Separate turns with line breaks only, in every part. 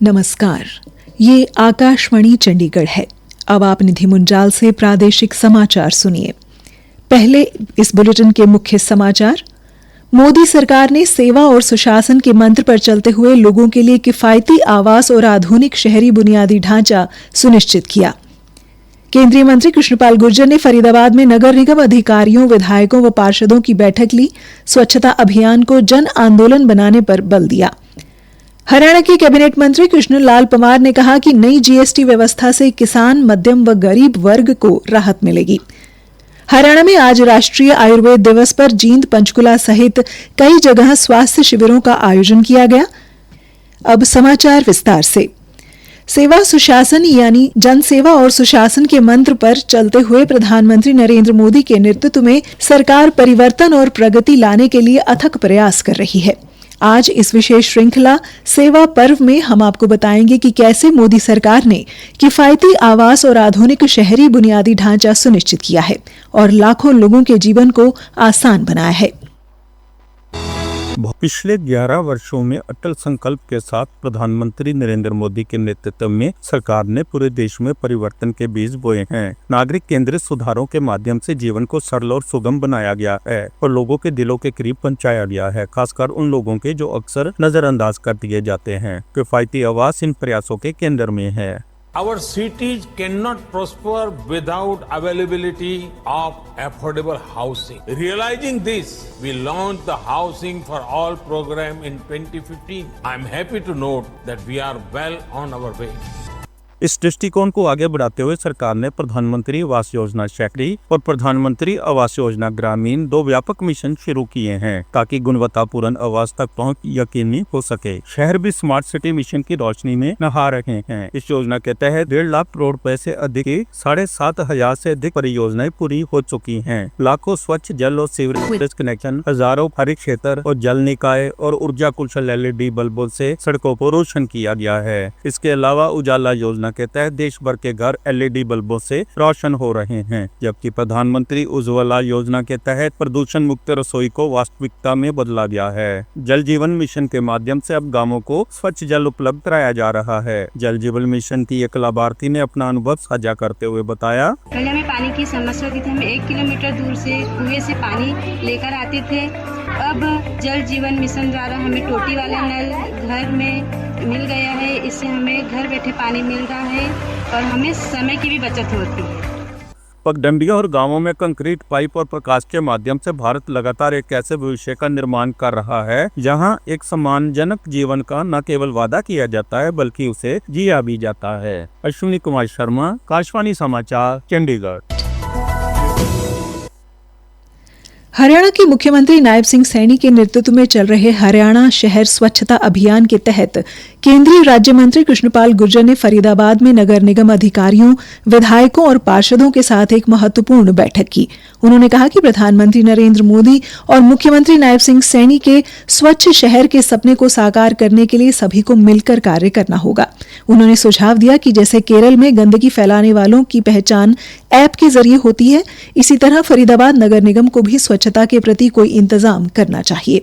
नमस्कार, ये आकाशवाणी चंडीगढ़ है। अब आप निधि मुंजाल से प्रादेशिक समाचार सुनिए। पहले इस बुलेटिन के मुख्य समाचार। मोदी सरकार ने सेवा और सुशासन के मंत्र पर चलते हुए लोगों के लिए किफायती आवास और आधुनिक शहरी बुनियादी ढांचा सुनिश्चित किया। केंद्रीय मंत्री कृष्णपाल गुर्जर ने फरीदाबाद में नगर निगम अधिकारियों, विधायकों व पार्षदों की बैठक ली। स्वच्छता अभियान को जन आंदोलन बनाने पर बल दिया। हरियाणा के कैबिनेट मंत्री कृष्ण लाल पंवार ने कहा कि नई जीएसटी व्यवस्था से किसान, मध्यम व गरीब वर्ग को राहत मिलेगी। हरियाणा में आज राष्ट्रीय आयुर्वेद दिवस पर जींद, पंचकुला सहित कई जगह स्वास्थ्य शिविरों का आयोजन किया गया। अब समाचार विस्तार से। सेवा सुशासन यानी जन सेवा और सुशासन के मंत्र पर चलते हुए प्रधानमंत्री नरेंद्र मोदी के नेतृत्व में सरकार परिवर्तन और प्रगति लाने के लिए अथक प्रयास कर रही है। आज इस विशेष श्रृंखला सेवा पर्व में हम आपको बताएंगे कि कैसे मोदी सरकार ने किफायती आवास और आधुनिक शहरी बुनियादी ढांचा सुनिश्चित किया है और लाखों लोगों के जीवन को आसान बनाया है।
पिछले 11 वर्षों में अटल संकल्प के साथ प्रधानमंत्री नरेंद्र मोदी के नेतृत्व में सरकार ने पूरे देश में परिवर्तन के बीज बोए हैं। नागरिक केंद्रित सुधारों के माध्यम से जीवन को सरल और सुगम बनाया गया है और लोगों के दिलों के करीब पहुंचाया गया है, खासकर उन लोगों के जो अक्सर नजरअंदाज कर दिए जाते हैं। किफायती आवास इन प्रयासों के केंद्र में है।
Our cities cannot prosper without availability of affordable housing. Realizing this, we launched the Housing for All program in 2015. I am happy to note that we are well on our way.
इस दृष्टिकोण को आगे बढ़ाते हुए सरकार ने प्रधानमंत्री आवास योजना शहरी और प्रधानमंत्री आवास योजना ग्रामीण 2 व्यापक मिशन शुरू किए हैं ताकि गुणवत्तापूर्ण आवास तक पहुंच यकीनी हो सके। शहर भी स्मार्ट सिटी मिशन की रोशनी में नहा रहे हैं। इस योजना के तहत 1.5 लाख करोड़ रुपए से अधिक की 7,500 से अधिक परियोजनाएं पूरी हो चुकी हैं। लाखों स्वच्छ जल और सीवरेज कनेक्शन, हजारों हरित क्षेत्र और जल निकाय और ऊर्जा कुशल LED बल्बों से सड़कों को रोशन किया गया है। इसके अलावा उजाला योजना के तहत देश भर के घर LED बल्बों से रोशन हो रहे हैं, जबकि प्रधानमंत्री उज्ज्वला योजना के तहत प्रदूषण मुक्त रसोई को वास्तविकता में बदला गया है। जल जीवन मिशन के माध्यम से अब गांवों को स्वच्छ जल उपलब्ध कराया जा रहा है। जल जीवन मिशन की एक लाभार्थी ने अपना अनुभव साझा करते हुए बताया,
पहले हमें पानी की समस्या होती थी। हम 1 किलोमीटर दूर से कुएं से पानी लेकर आते थे। अब जल जीवन मिशन द्वारा हमें टोटी वाला नल घर में मिल गया है। इससे हमें घर बैठे पानी मिल रहा है और हमें समय की भी बचत होती है।
पगडंडियों और गांवों में कंक्रीट पाइप और प्रकाश के माध्यम से भारत लगातार एक ऐसे भविष्य का निर्माण कर रहा है जहां एक सम्मानजनक जीवन का न केवल वादा किया जाता है बल्कि उसे जिया भी जाता है। अश्विनी कुमार शर्मा, आकाशवाणी समाचार, चंडीगढ़।
हरियाणा के मुख्यमंत्री नायब सिंह सैनी के नेतृत्व में चल रहे हरियाणा शहर स्वच्छता अभियान के तहत केंद्रीय राज्य मंत्री कृष्णपाल गुर्जर ने फरीदाबाद में नगर निगम अधिकारियों, विधायकों और पार्षदों के साथ एक महत्वपूर्ण बैठक की। उन्होंने कहा कि प्रधानमंत्री नरेंद्र मोदी और मुख्यमंत्री नायब सिंह सैनी के स्वच्छ शहर के सपने को साकार करने के लिए सभी को मिलकर कार्य करना होगा। उन्होंने सुझाव दिया कि जैसे केरल में गंदगी फैलाने वालों की पहचान ऐप के जरिए होती है, इसी तरह फरीदाबाद नगर निगम को भी स्वच्छता के प्रति कोई इंतजाम करना चाहिए।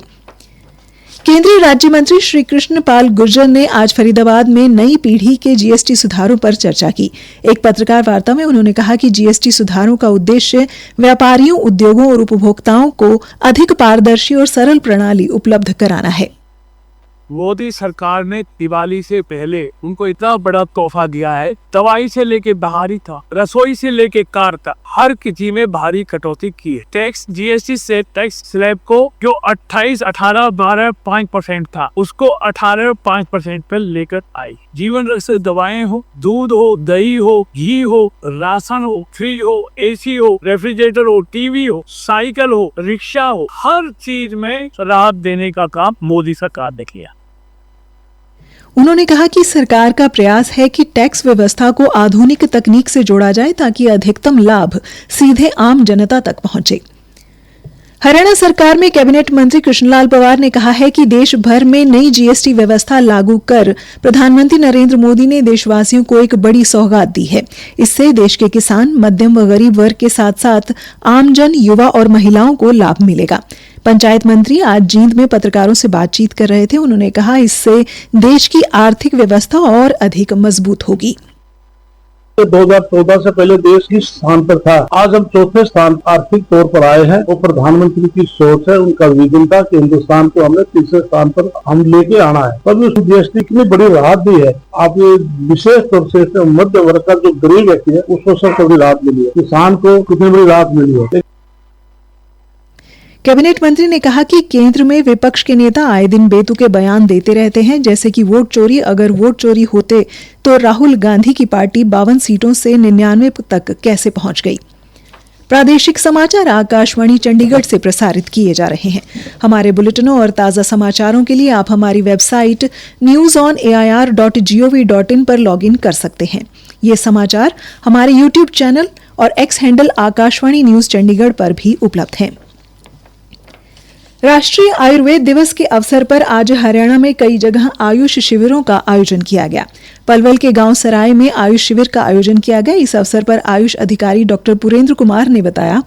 केंद्रीय राज्य मंत्री श्री कृष्णपाल गुर्जर ने आज फरीदाबाद में नई पीढ़ी के जीएसटी सुधारों पर चर्चा की। एक पत्रकार वार्ता में उन्होंने कहा कि जीएसटी सुधारों का उद्देश्य व्यापारियों, उद्योगों और उपभोक्ताओं को अधिक पारदर्शी और सरल प्रणाली उपलब्ध कराना है।
मोदी सरकार ने दिवाली से पहले उनको इतना बड़ा तोहफा दिया है। दवाई से लेके बाहरी था, रसोई से लेके कार तक, हर किसी में भारी कटौती की है। टैक्स जीएसटी से टैक्स स्लैब को जो 28, 18, 12, 5% था उसको 18.5% पर लेकर आई। जीवन रक्षक दवाएं हो, दूध हो, दही हो, घी हो, राशन हो, फ्रिज हो, एसी हो, रेफ्रिजरेटर हो, टीवी हो, साइकिल हो, रिक्शा हो, हर चीज में राहत देने का काम मोदी सरकार ने किया।
उन्होंने कहा कि सरकार का प्रयास है कि टैक्स व्यवस्था को आधुनिक तकनीक से जोड़ा जाए ताकि अधिकतम लाभ सीधे आम जनता तक पहुंचे। हरियाणा सरकार में कैबिनेट मंत्री कृष्णलाल पंवार ने कहा है कि देश भर में नई जीएसटी व्यवस्था लागू कर प्रधानमंत्री नरेंद्र मोदी ने देशवासियों को एक बड़ी सौगात दी है। इससे देश के किसान, मध्यम व गरीब वर्ग के साथ साथ आमजन, युवा और महिलाओं को लाभ मिलेगा। पंचायत मंत्री आज जींद में पत्रकारों से बातचीत कर रहे थे। उन्होंने कहा इससे देश की आर्थिक व्यवस्था और अधिक मजबूत होगी।
2014 से पहले देश किस स्थान पर था, आज हम चौथे स्थान आर्थिक तौर पर आए हैं। वो प्रधानमंत्री की सोच है, उनका विजन था कि हिंदुस्तान को हमने तीसरे स्थान पर हम लेके आना है। तभी उस जीएसटी की बड़ी राहत भी है। आप ये विशेष तौर से मध्य वर्ग का जो गरीब व्यक्ति है उसको सबसे बड़ी राहत मिली है। किसान को कितनी बड़ी राहत मिली है।
कैबिनेट मंत्री ने कहा कि केंद्र में विपक्ष के नेता आए दिन बेतुके बयान देते रहते हैं, जैसे कि वोट चोरी। अगर वोट चोरी होते तो राहुल गांधी की पार्टी 52 सीटों से 99 तक कैसे पहुंच गई। प्रादेशिक समाचार आकाशवाणी चंडीगढ़ से प्रसारित किए जा रहे हैं। हमारे बुलेटिनों और ताज़ा समाचारों के लिए आप हमारी वेबसाइट newsonair.gov.in पर लॉगिन कर सकते हैं। ये समाचार हमारे यूट्यूब चैनल और x handle Akashvani news Chandigarh पर भी उपलब्ध हैं। राष्ट्रीय आयुर्वेद दिवस के अवसर पर आज हरियाणा में कई जगह आयुष शिविरों का आयोजन किया गया। पलवल के गांव सराय में आयुष शिविर का आयोजन किया गया। इस अवसर पर आयुष अधिकारी डॉक्टर पुरेंद्र कुमार ने बताया,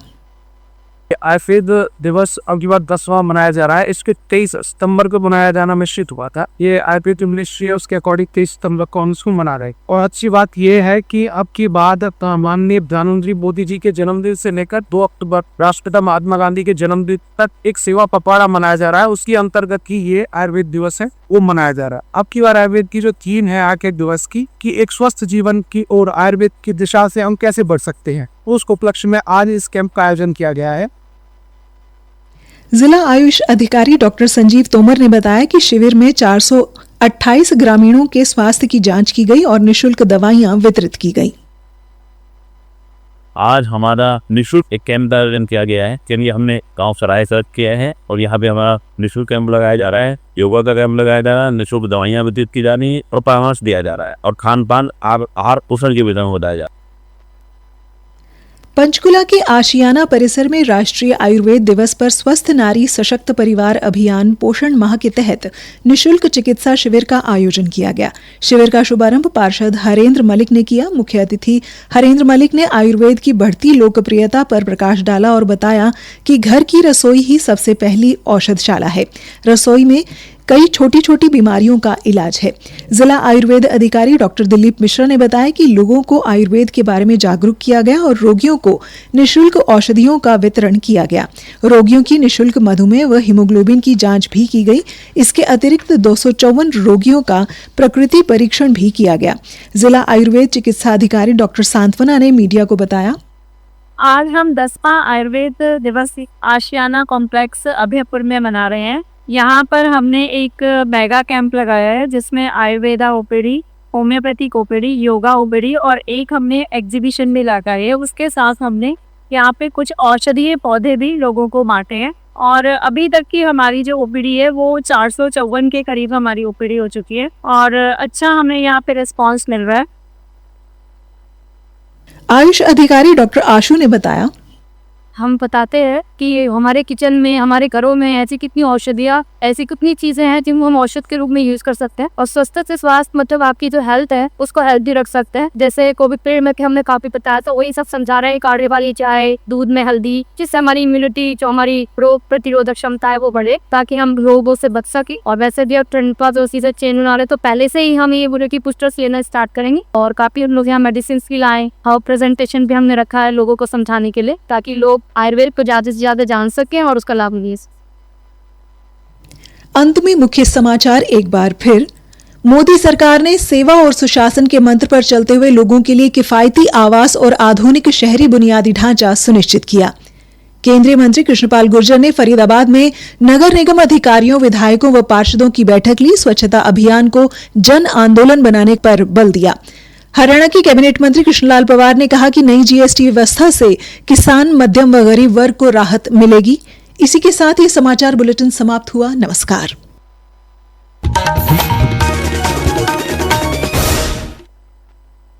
आयुर्वेद दिवस अब की बार 10वां मनाया जा रहा है। इसके 23 सितंबर को मनाया जाना निश्चित हुआ था। ये आयुर्वेद मिनिस्ट्री है, उसके अकॉर्डिंग 23 सितंबर को हम इसको मना रहे। और अच्छी बात यह है कि अब की बात माननीय प्रधानमंत्री मोदी जी के जन्मदिन से लेकर 2 अक्टूबर राष्ट्रपिता महात्मा गांधी के जन्मदिन तक एक सेवा पखवाड़ा मनाया जा रहा है। उसके अंतर्गत ही ये आयुर्वेद दिवस है वो मनाया जा रहा है। अब की बार आयुर्वेद की जो थीम है आके दिवस की कि एक स्वस्थ जीवन की और आयुर्वेद की दिशा से हम कैसे बढ़ सकते हैं, उसको उपलक्ष्य में आज इस कैंप का आयोजन किया गया है।
जिला आयुष अधिकारी डॉक्टर संजीव तोमर ने बताया कि शिविर में 428 ग्रामीणों के स्वास्थ्य की जांच की गई और निशुल्क दवाइयां वितरित की गई।
आज हमारा निशुल्क एक कैंप का आयोजन किया गया है। चलिए हमने गांव सराय सर्च किया है और यहाँ पे हमारा निशुल्क कैंप लगाया जा रहा है। योगा का कैंप लगाया जा रहा है, निशुल्क दवाइयां वितरित की जा रही है और परामर्श दिया जा रहा है और खान पान आहार पोषण के वितरण बताया जा रहा है।
पंचकुला के आशियाना परिसर में राष्ट्रीय आयुर्वेद दिवस पर स्वस्थ नारी सशक्त परिवार अभियान पोषण माह के तहत निशुल्क चिकित्सा शिविर का आयोजन किया गया। शिविर का शुभारंभ पार्षद हरेंद्र मलिक ने किया। मुख्य अतिथि हरेंद्र मलिक ने आयुर्वेद की बढ़ती लोकप्रियता पर प्रकाश डाला और बताया कि घर की रसोई ही सबसे पहली औषधशाला है। रसोई में कई छोटी छोटी बीमारियों का इलाज है। जिला आयुर्वेद अधिकारी डॉक्टर दिलीप मिश्रा ने बताया कि लोगों को आयुर्वेद के बारे में जागरूक किया गया और रोगियों को निशुल्क औषधियों का वितरण किया गया। रोगियों की निशुल्क मधुमेह व हीमोग्लोबिन की जांच भी की गई। इसके अतिरिक्त 254 रोगियों का प्रकृति परीक्षण भी किया गया। जिला आयुर्वेद चिकित्सा अधिकारी डॉक्टर सांत्वना ने मीडिया को बताया,
आज हम 10वां आयुर्वेद दिवस आशियाना कॉम्प्लेक्स अभयपुर में मना रहे हैं। यहाँ पर हमने एक मेगा कैंप लगाया है जिसमें Ayurveda OPD, homeopathic OPD, yoga OPD और एक हमने एग्जीबिशन भी लगाई है। उसके साथ हमने यहाँ पे कुछ औषधीय पौधे भी लोगों को बांटे हैं और अभी तक की हमारी जो ओपीडी है वो 454 के करीब हमारी ओपीडी हो चुकी है और अच्छा हमें यहाँ पे रिस्पॉन्स मिल रहा है।
आयुष अधिकारी डॉक्टर आशु ने बताया,
हम बताते हैं कि हमारे किचन में, हमारे घरों में ऐसी कितनी औषधियाँ, ऐसी कितनी चीजें हैं जिनको हम औषध के रूप में यूज कर सकते हैं और स्वस्थ से स्वास्थ्य मतलब आपकी जो हेल्थ है उसको हेल्दी रख सकते हैं। जैसे कोविड पीरियड में हमने काफी बताया तो वही सब समझा रहे हैं, काढ़े वाली चाय, दूध में हल्दी, जिससे हमारी इम्यूनिटी, जो हमारी रोग प्रतिरोधक क्षमता है वो बढ़े ताकि हम रोगों से बच सके। और वैसे भी अब ट्रेंड पर जो चीजें चेंज होने वाले तो पहले से ही हम ये बोले की पुस्टर्स लेना स्टार्ट करेंगे और काफी लोग यहाँ मेडिसिन की लाए। हाउ प्रेजेंटेशन भी हमने रखा है लोगों को समझाने के लिए ताकि लोग आयुर्वेद को ज्यादा से ज्यादा जान सके और उसका लाभ ले।
अंत में मुख्य समाचार एक बार फिर। मोदी सरकार ने सेवा और सुशासन के मंत्र पर चलते हुए लोगों के लिए किफायती आवास और आधुनिक शहरी बुनियादी ढांचा सुनिश्चित किया। केंद्रीय मंत्री कृष्णपाल गुर्जर ने फरीदाबाद में नगर निगम अधिकारियों, विधायकों व पार्षदों की बैठक ली। स्वच्छता अभियान को जन आंदोलन बनाने पर बल दिया। हरियाणा के कैबिनेट मंत्री कृष्णलाल पंवार ने कहा कि नई जीएसटी व्यवस्था से किसान, मध्यम व गरीब वर्ग को राहत मिलेगी। इसी के साथ ये समाचार बुलेटिन समाप्त हुआ। नमस्कार।